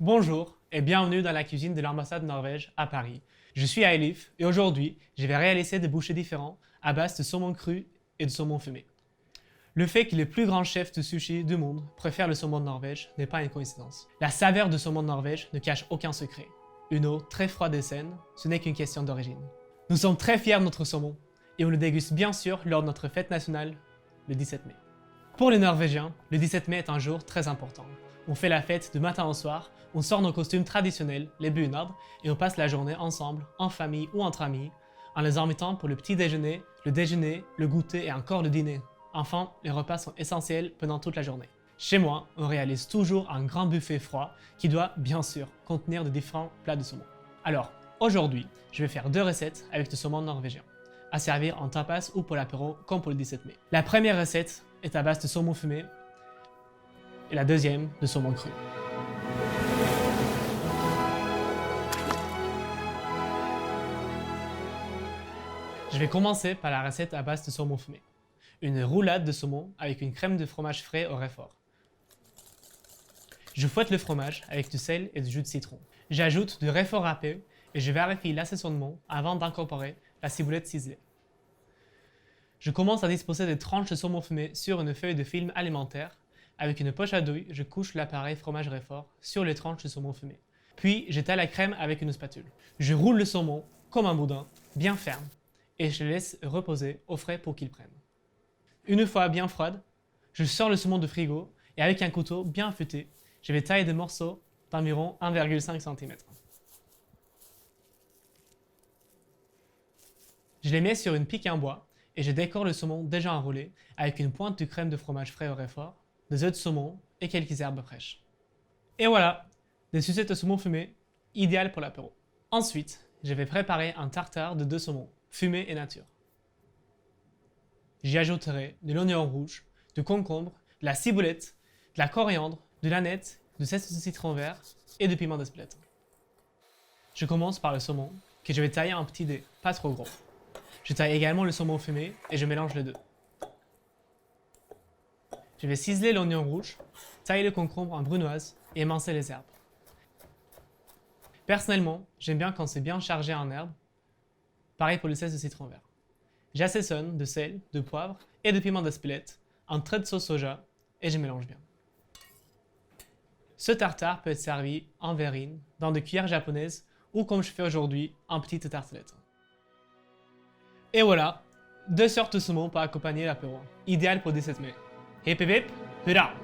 Bonjour et bienvenue dans la cuisine de l'ambassade de Norvège à Paris. Je suis Aelif et aujourd'hui, je vais réaliser des bouchées différents à base de saumon cru et de saumon fumé. Le fait que les plus grands chefs de sushi du monde préfèrent le saumon de Norvège n'est pas une coïncidence. La saveur de saumon de Norvège ne cache aucun secret. Une eau très froide et saine, ce n'est qu'une question d'origine. Nous sommes très fiers de notre saumon et on le déguste bien sûr lors de notre fête nationale, le 17 mai. Pour les Norvégiens, le 17 mai est un jour très important. On fait la fête de matin au soir, on sort nos costumes traditionnels, les bunad, et on passe la journée ensemble, en famille ou entre amis, en les invitant pour le petit déjeuner, le goûter et encore le dîner. Enfin, les repas sont essentiels pendant toute la journée. Chez moi, on réalise toujours un grand buffet froid qui doit, bien sûr, contenir de différents plats de saumon. Alors, aujourd'hui, je vais faire deux recettes avec du saumon norvégien, à servir en tapas ou pour l'apéro comme pour le 17 mai. La première recette est à base de saumon fumé et la deuxième de saumon cru. Je vais commencer par la recette à base de saumon fumé. Une roulade de saumon avec une crème de fromage frais au réfort. Je fouette le fromage avec du sel et du jus de citron. J'ajoute du réfort râpé et je vérifie l'assaisonnement avant d'incorporer la ciboulette ciselée. Je commence à disposer des tranches de saumon fumé sur une feuille de film alimentaire. Avec une poche à douille, je couche l'appareil fromage réfort sur les tranches de saumon fumé. Puis, j'étale la crème avec une spatule. Je roule le saumon comme un boudin, bien ferme, et je le laisse reposer au frais pour qu'il prenne. Une fois bien froide, je sors le saumon du frigo et avec un couteau bien affûté, je vais tailler des morceaux d'environ 1,5 cm. Je les mets sur une pique en bois et je décore le saumon déjà enroulé avec une pointe de crème de fromage frais au réfort, des œufs de saumon et quelques herbes fraîches. Et voilà, des sucettes de saumon fumé, idéales pour l'apéro. Ensuite, je vais préparer un tartare de 2 saumons, fumé et nature. J'y ajouterai de l'oignon rouge, du concombre, de la ciboulette, de la coriandre, de l'aneth, du zeste de citron vert et du piment d'Espelette. Je commence par le saumon, que je vais tailler en petits dés, pas trop gros. Je taille également le saumon fumé et je mélange les deux. Je vais ciseler l'oignon rouge, tailler le concombre en brunoise et émincer les herbes. Personnellement, j'aime bien quand c'est bien chargé en herbes, pareil pour le zeste de citron vert. J'assaisonne de sel, de poivre et de piment d'Espelette, un trait de sauce soja et je mélange bien. Ce tartare peut être servi en verrine, dans des cuillères japonaises ou comme je fais aujourd'hui, en petites tartelettes. Et voilà, 2 sortes de saumon pour accompagner l'apéro, idéal pour 17 mai. Hip hip hip, hurrah!